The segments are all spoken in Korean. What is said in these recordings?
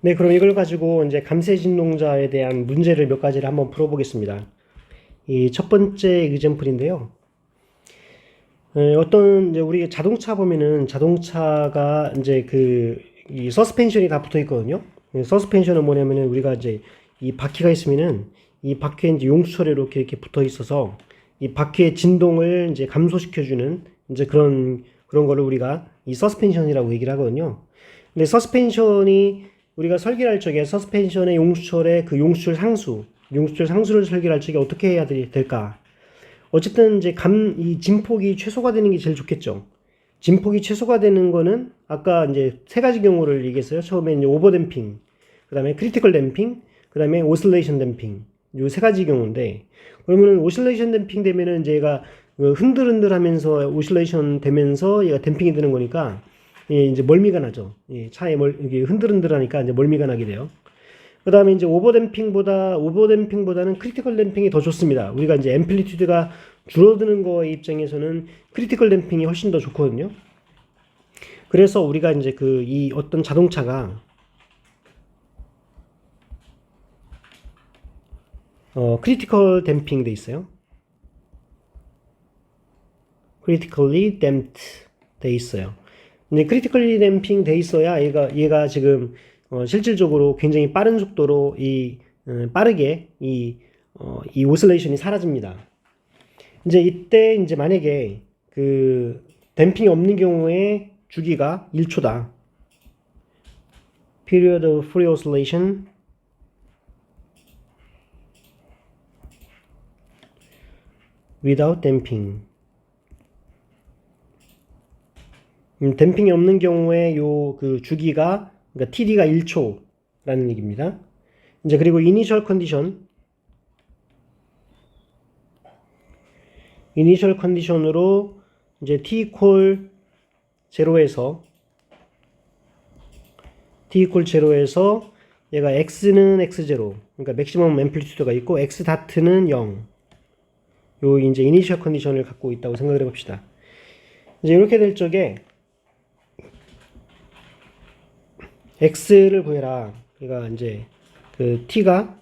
네, 그럼 이걸 가지고 이제 감쇄 진동자에 대한 문제를 몇 가지를 한번 풀어보겠습니다. 이 첫 번째 example인데요. 어떤 이제 우리 자동차 보면은 자동차가 이제 이 서스펜션이 다 붙어 있거든요. 서스펜션은 뭐냐면은 우리가 이제 이 바퀴가 있으면은 이 바퀴에 이제 용수철이 이렇게 붙어 있어서 이 바퀴의 진동을 이제 감소시켜주는 이제 그런 거를 우리가 이 서스펜션이라고 얘기를 하거든요. 근데 서스펜션이 우리가 설계를 할 적에 서스펜션의 용수철의 그 용수철 상수를 설계를 할 적에 어떻게 해야 될까? 어쨌든 이제 이 진폭이 최소가 되는 게 제일 좋겠죠. 진폭이 최소가 되는 거는 아까 이제 세 가지 경우를 얘기했어요. 처음에 이제 오버댐핑, 그 다음에 크리티컬 댐핑, 그 다음에 오실레이션 댐핑. 요 세 가지 경우인데, 그러면은 오실레이션 댐핑 되면은 이제 얘가 흔들흔들 하면서 오실레이션 되면서 얘가 댐핑이 되는 거니까, 예, 이제 멀미가 나죠. 예, 차에 이게 흔들흔들 하니까 이제 멀미가 나게 돼요. 그 다음에 이제 오버댐핑보다는 크리티컬 댐핑이 더 좋습니다. 우리가 이제 앰플리튜드가 줄어드는 거의 입장에서는 크리티컬 댐핑이 훨씬 더 좋거든요. 그래서 우리가 이제 이 어떤 자동차가 크리티컬 댐핑 돼 있어요. critically damped 돼 있어요. 근데 critically damping 돼 있어야 얘가 지금 실질적으로 굉장히 빠른 속도로 빠르게 이 오실레이션이 사라집니다. 이제 이때 이제 만약에 댐핑이 없는 경우에 주기가 1초다. period of free oscillation without damping. 댐핑이 없는 경우에 주기가 그러니까 TD가 1초라는 얘기입니다. 이제 그리고 이니셜 컨디션으로 이제 t equal 0에서 얘가 x는 x0, 그러니까 맥시멈 앰플리튜드가 있고 x 다트는 0. 요 이제 이니셜 컨디션을 갖고 있다고 생각을 해봅시다. 이제 이렇게 될 적에 x를 구해라. 그러니까 이제 t가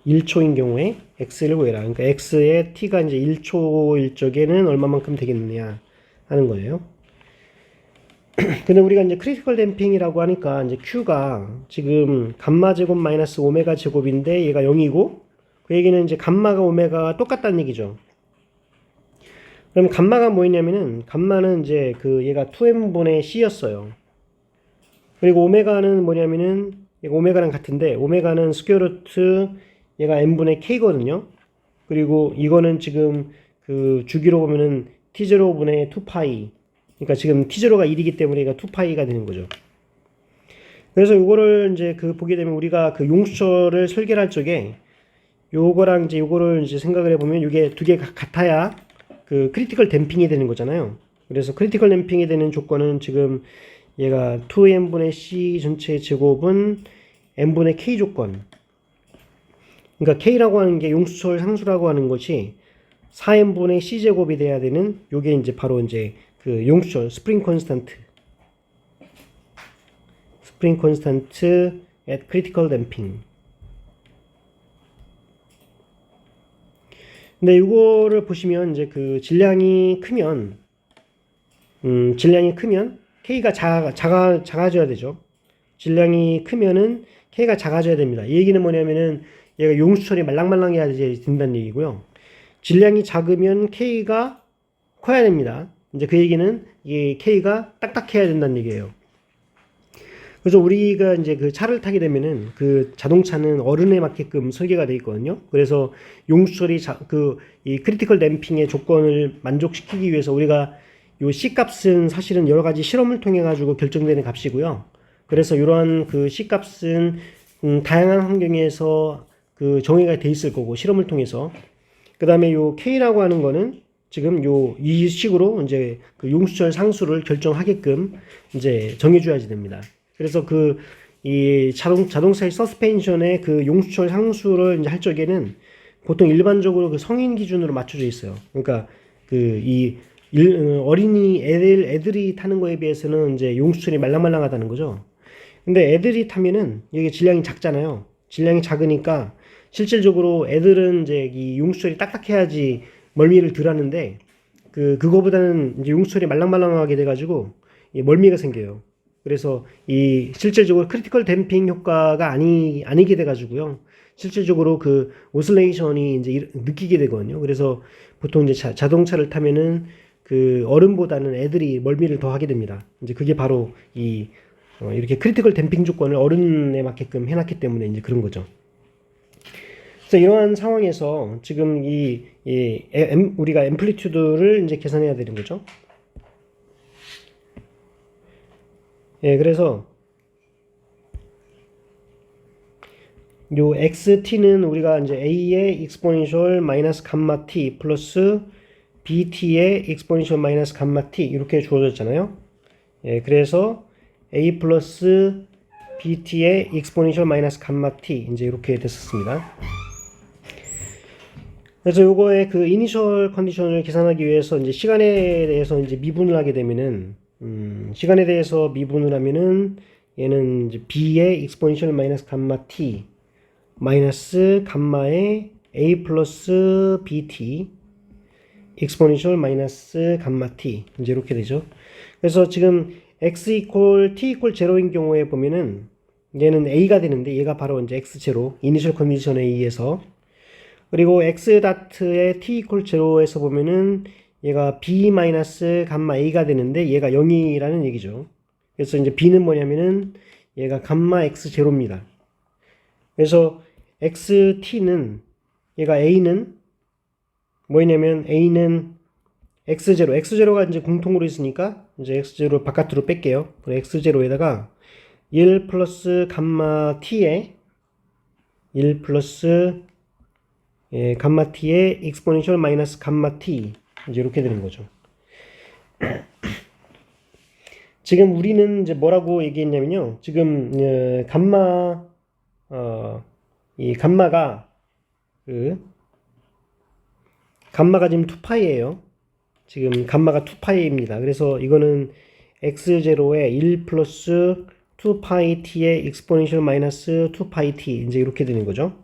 1초인 경우에 x를 구해라. 그러니까 x의 t가 이제 1초일 적에는 얼마만큼 되겠느냐 하는 거예요. 근데 우리가 이제 크리티컬 댐핑이라고 하니까 이제 q가 지금 감마 제곱 마이너스 오메가 제곱인데 얘가 0이고 그 얘기는 이제 감마가 오메가가 똑같다는 얘기죠. 그럼 감마가 뭐였냐면은 감마는 이제 얘가 2m분의 c였어요. 그리고 오메가는 뭐냐면은 얘가 오메가랑 같은데 오메가는 스퀘어 루트 얘가 n분의 k거든요. 그리고 이거는 지금 주기로 보면은 t0분의 2파이. 그러니까 지금 t0가 1이기 때문에 얘가 2파이가 되는 거죠. 그래서 이거를 이제 보게 되면 우리가 용수철을 설계를 할 적에 요거랑 이제 요거를 이제 생각을 해보면 이게 두 개가 같아야 크리티컬 댐핑이 되는 거잖아요. 그래서 크리티컬 댐핑이 되는 조건은 지금 얘가 2n분의 c 전체 제곱은 n분의 k 조건. 그러니까 k라고 하는 게 용수철 상수라고 하는 것이 4n분의 c 제곱이 돼야 되는 요게 이제 바로 이제 용수철 스프링 콘스탄트 at critical damping. 근데 이거를 보시면 이제 질량이 크면 K가 작아져야 되죠. 질량이 크면은 K가 작아져야 됩니다. 이 얘기는 뭐냐면은 얘가 용수철이 말랑말랑해야 된다는 얘기고요. 질량이 작으면 K가 커야 됩니다. 이제 그 얘기는 이 K가 딱딱해야 된다는 얘기예요. 그래서 우리가 이제 차를 타게 되면은 자동차는 어른에 맞게끔 설계가 되어 있거든요. 그래서 용수철이 이 크리티컬 댐핑의 조건을 만족시키기 위해서 우리가 요 C 값은 사실은 여러 가지 실험을 통해 가지고 결정되는 값이고요. 그래서 이러한 C 값은 다양한 환경에서 정의가 돼 있을 거고 실험을 통해서 그 다음에 요 K라고 하는 거는 지금 이 식으로 이제 용수철 상수를 결정하게끔 이제 정해줘야지 됩니다. 그래서 이 자동차의 서스펜션의 용수철 상수를 이제 할 적에는 보통 일반적으로 성인 기준으로 맞춰져 있어요. 그러니까 어린이 애들이 타는 거에 비해서는 이제 용수철이 말랑말랑하다는 거죠. 근데 애들이 타면은 이게 질량이 작잖아요. 질량이 작으니까 실질적으로 애들은 이제 이 융수철이 딱딱해야지 멀미를 덜 하는데 그거보다는 이제 융수철이 말랑말랑하게 돼가지고 이 멀미가 생겨요. 그래서 이 실질적으로 크리티컬 댐핑 효과가 아니게 돼가지고요. 실질적으로 그 오슬레이션이 이제 느끼게 되거든요. 그래서 보통 이제 자동차를 타면은 그 어른보다는 애들이 멀미를 더 하게 됩니다. 이제 그게 바로 이렇게 크리티컬 댐핑 조건을 어른에 맞게끔 해놨기 때문에 이제 그런 거죠. 그래서 이러한 상황에서 지금 우리가 앰플리튜드를 이제 계산해야 되는 거죠. 예, 그래서 요 xt는 우리가 이제 a의 익스포넨셜 마이너스 감마 t 플러스 bt의 익스포넨셜 마이너스 감마 t 이렇게 주어졌잖아요. 예, 그래서 a 플러스 bt의 익스포넨셜 마이너스 감마 t 이제 이렇게 됐었습니다. 그래서 요거의 그 이니셜 컨디션을 계산하기 위해서 이제 시간에 대해서 이제 미분을 하게 되면은 시간에 대해서 미분을 하면은 얘는 이제 b의 익스포넨셜 마이너스 감마 t 마이너스 감마의 a 플러스 bt 익스포넨셜 마이너스 감마 t 이제 이렇게 되죠. 그래서 지금 x 이퀄 t 이퀄 0인 경우에 보면은 얘는 a가 되는데 얘가 바로 이제 x0 이니셜 컨디션에 의해서 그리고 x 다트의 t 이퀄 0에서 보면은 얘가 b 마이너스 감마 a가 되는데 얘가 0이라는 얘기죠. 그래서 이제 b는 뭐냐면은 얘가 감마 x0입니다. 그래서 xt는 얘가 a는 뭐냐면 a는 x0가 이제 공통으로 있으니까 이제 x0 바깥으로 뺄게요. x0에다가 1 플러스 감마 t에 1 플러스 감마 t의 익스포넨셜 마이너스 감마 t 이제 이렇게 되는 거죠. 지금 우리는 이제 뭐라고 얘기했냐면요. 지금 이 감마가 지금 2파이예요. 지금 감마가 2파이입니다. 그래서 이거는 x0에 1 플러스 2파이 t의 익스포넨셜 마이너스 2파이 t 이제 이렇게 되는 거죠.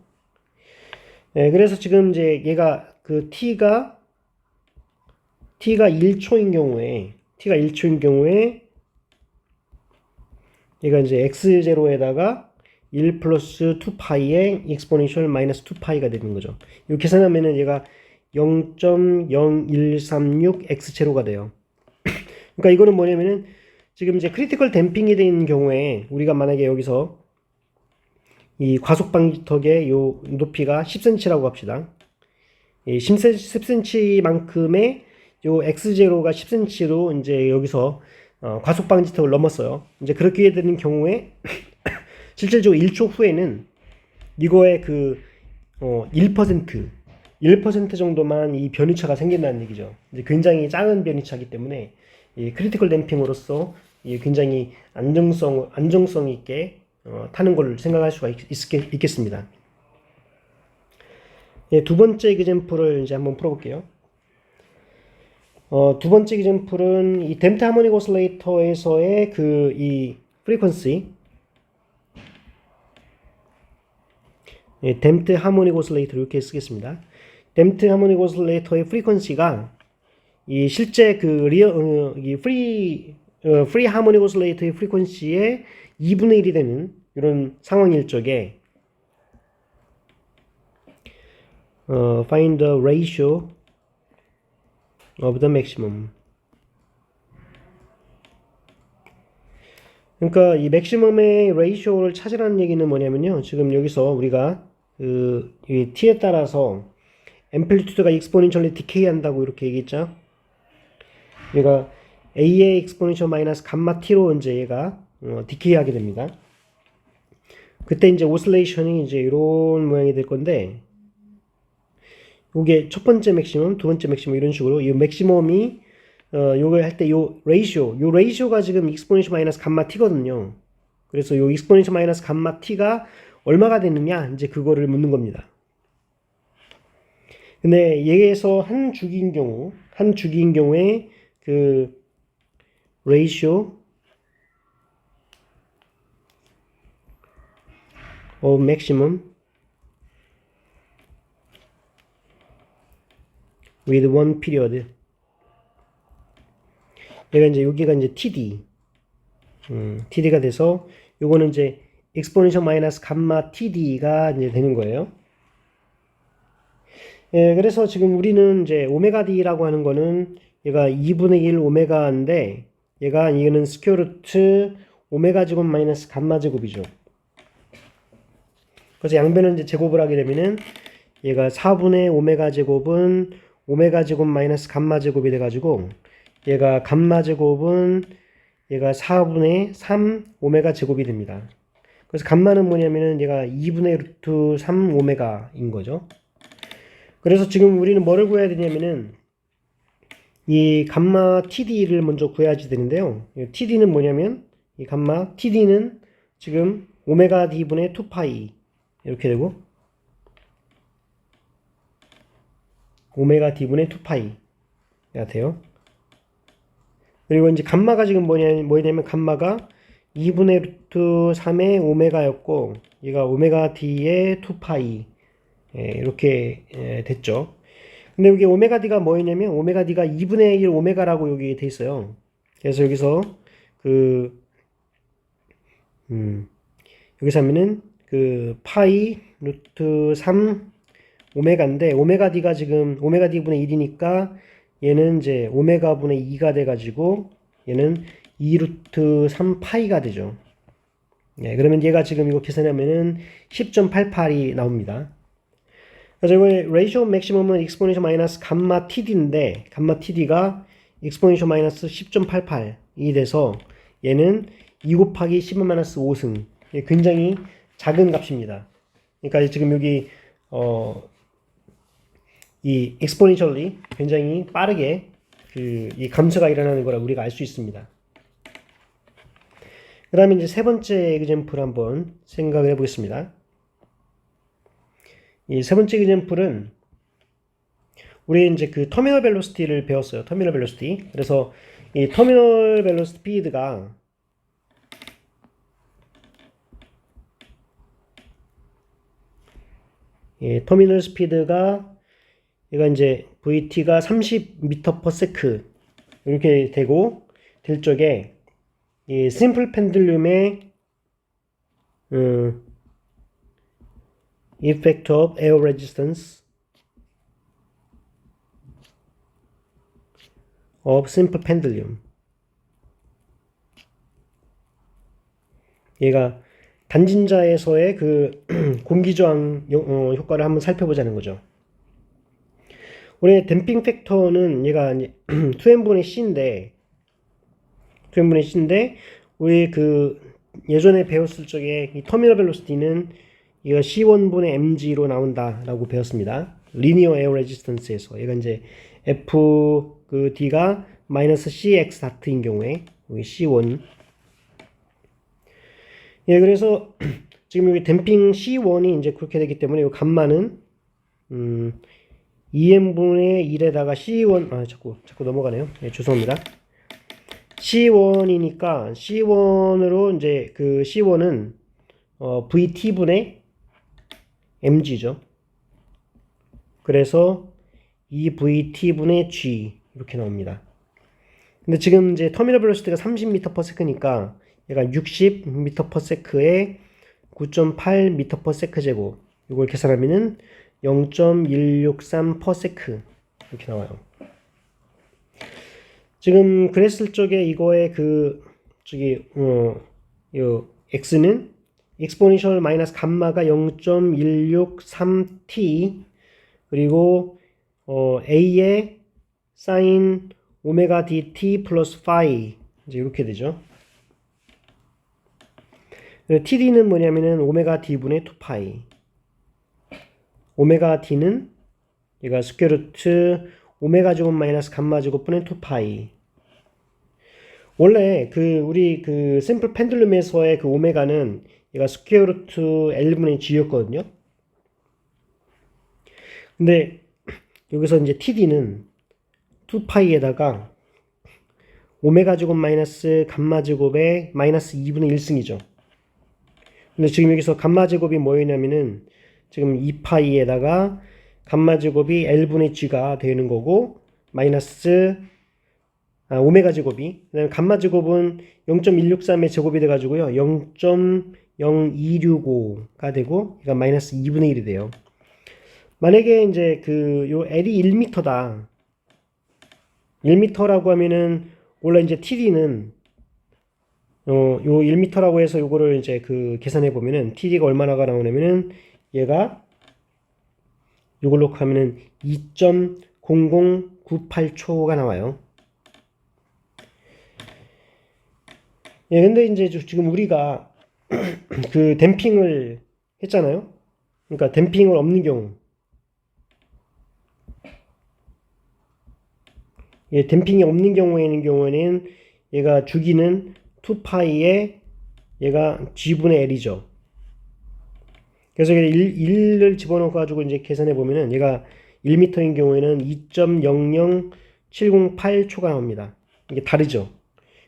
네, 그래서 지금 이제 얘가 그 t가 1초인 경우에 얘가 이제 x0에다가 1 플러스 2파이의 익스포넨셜 마이너스 2파이가 되는 거죠. 이렇게 계산하면은 얘가 0.0136x0가 돼요. 그러니까 이거는 뭐냐면은 지금 이제 크리티컬 댐핑이 되는 경우에 우리가 만약에 여기서 이 과속 방지턱의 요 높이가 10cm라고 합시다. 이 10cm만큼의 요 x0가 10cm로 이제 여기서 과속 방지턱을 넘었어요. 이제 그렇게 되는 경우에 실질적으로 1초 후에는 이거의 1% 정도만 이 변이차가 생긴다는 얘기죠. 이제 굉장히 작은 변이차이기 때문에 이 크리티컬 댐핑으로서 굉장히 안정성 있게 타는 걸 생각할 수가 있겠습니다. 예, 두 번째 example을 이제 한번 풀어볼게요. 두 번째 example은 이 댐프드 하모닉 오실레이터에서의 이 프리퀀시, 예, 댐프드 하모닉 오실레이터 이렇게 쓰겠습니다. 댐프드 하모닉 오실레이터의 프리퀀시가 이 실제 이 프리 하모닉 오실레이터의 프리퀀시의 2분의 1이 되는 이런 상황일 적에 find the ratio of the maximum. 그러니까 이 맥시멈의 레이쇼를 찾으라는 얘기는 뭐냐면요. 지금 여기서 우리가 이 t에 따라서 앰플리튜드가 익스포넨셜리 디케이 한다고 이렇게 얘기했죠. 얘가 a의 익스포넨셜 마이너스 감마 t로 이제 얘가 디케이 하게 됩니다. 그때 이제 오슬레이션이 이제 이런 모양이 될 건데, 요게 첫 번째 맥시멈, 두 번째 맥시멈 이런 식으로 이 맥시멈이 요걸 할 때 요 레이쇼가 지금 익스포넨셜 마이너스 감마 t거든요. 그래서 요 익스포넨셜 마이너스 감마 t가 얼마가 되느냐 이제 그거를 묻는 겁니다. 근데 얘에서 한 주기인 경우에 그 레이쇼 of maximum with one period. 얘가 이제 여기가 이제 TD. TD가 돼서 요거는 이제 exponential 마이너스 감마 TD가 이제 되는 거예요. 예, 그래서 지금 우리는 이제 오메가 D라고 하는 거는 얘가 2분의 1 오메가인데 이거는 스퀘어 루트 오메가 제곱 마이너스 감마 제곱이죠. 그래서 양변을 이제 제곱을 하게 되면은 얘가 4분의 오메가 제곱은 오메가 제곱 마이너스 감마 제곱이 돼가지고 얘가 감마 제곱은 얘가 4분의 3 오메가 제곱이 됩니다. 그래서 감마는 뭐냐면은 얘가 2분의 루트 3 오메가인 거죠. 그래서 지금 우리는 뭐를 구해야 되냐면은 이 감마 TD를 먼저 구해야지 되는데요. TD는 뭐냐면 이 감마 TD는 지금 오메가 D분의 2파이 이렇게 되고 오메가 D분의 2파이가 돼요. 그리고 이제 감마가 지금 뭐냐면 감마가 2분의 루트 3의 오메가였고 얘가 오메가 D의 2파이 이렇게 됐죠. 근데 여기 오메가 D가 뭐였냐면 오메가 D가 2분의 1 오메가라고 여기 돼 있어요. 그래서 여기서 여기서 하면은 파이 루트 3 오메가인데 오메가 D가 지금 오메가 D분의 1이니까 얘는 이제 오메가 분의 2가 돼가지고 얘는 2 루트 3 파이가 되죠. 네, 그러면 얘가 지금 이거 계산하면은 10.88이 나옵니다. 그래서 이거 ratio maximum은 exponential 마이너스 감마 TD인데 감마 TD가 exponential 마이너스 10.88이 돼서 얘는 2 곱하기 10은 마이너스 5승 굉장히 작은 값입니다. 그러니까 지금 여기 이 exponentially 굉장히 빠르게 이 감소가 일어나는 거라 우리가 알 수 있습니다. 그 다음에 이제 세 번째 example 한번 생각을 해보겠습니다. 이 세 번째 example은 우리 이제 그 터미널 벨로시티를 배웠어요. 터미널 벨로시티. 그래서 이 터미널 벨로시티 스피드가 터미널 스피드가 얘가 이제 VT가 30m/s 이렇게 되고 될 적에 이 심플 펜들륨의 effect of air resistance of simple pendulum 얘가 단진자에서의 그 공기저항 효과를 한번 살펴보자는 거죠. 우리 댐핑 팩터는 얘가 2n분의 C인데 우리 그 예전에 배웠을 적에 이 터미널 벨로시티는 얘가 C1분의 mg로 나온다라고 배웠습니다. 리니어 에어 레지스턴스에서 얘가 이제 F 그 D가 마이너스 CX 다트인 경우에 여기 C1 예 그래서 지금 여기 댐핑 C1이 이제 그렇게 되기 때문에 이 감마는 2n분의 1에다가 C1 자꾸 넘어가네요. 예, 죄송합니다. C1이니까 C1으로 이제 그 C1은 VT분의 mg죠. 그래서 2VT분의 g 이렇게 나옵니다. 근데 지금 이제 터미널 벨로시티가 30m/s니까 얘가 60m/s에 9.8m/s 제곱 이걸 계산하면은 0.163/s 이렇게 나와요. 지금 그랬을 적에 이거의 요 x는 exponential 마이너스 감마가 0.163t 그리고 a의 sin 오메가 dt 플러스 파이 이제 이렇게 되죠. td는 뭐냐면은 오메가 d분의 2파이 오메가 d는 얘가 스퀘어 루트 오메가 제곱 마이너스 감마 제곱분의 2파이 원래 우리 심플 펜들룸에서의 그 오메가는 얘가 스퀘어 루트 L분의 G였거든요. 근데 여기서 이제 TD는 2파이에다가 오메가 제곱 마이너스 감마 제곱의 마이너스 2분의 1승이죠. 근데 지금 여기서 감마 제곱이 뭐였냐면은 지금 2파이에다가 감마 제곱이 L분의 G가 되는 거고 마이너스 오메가 제곱이 그다음에 감마 제곱은 0.163의 제곱이 돼 가지고요 0.0265가 되고 그러니까 마이너스 2분의 1이 돼요. 만약에 이제 요 L이 1m다 1m라고 하면은 원래 이제 TD는 요 1m라고 해서 요거를 이제 계산해 보면은 TD가 얼마나가 나오냐면은 얘가 요걸로 하면은 2.0098초가 나와요. 예, 근데 이제 지금 우리가 댐핑을 했잖아요. 그러니까 댐핑을 없는 경우. 예, 댐핑이 없는 경우에는 얘가 주기는 2파이에 얘가 G분의 L이죠. 그래서 1을 집어넣어 가지고 이제 계산해 보면은 얘가 1m인 경우에는 2.00708초가 나옵니다. 이게 다르죠.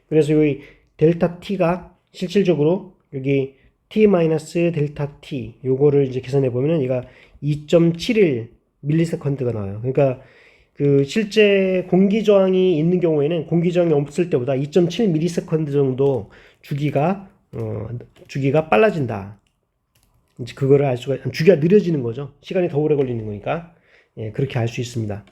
그래서 여기 델타 t가 실질적으로 여기 t 마이너스 델타 t 요거를 이제 계산해 보면은 얘가 2.71 밀리세컨드가 나와요. 그러니까 실제 공기 저항이 있는 경우에는 공기 저항이 없을 때보다 2.7 밀리세컨드 정도 주기가 빨라진다. 이제 그거를 알 수가 주기가 느려지는 거죠. 시간이 더 오래 걸리는 거니까. 예, 그렇게 알 수 있습니다.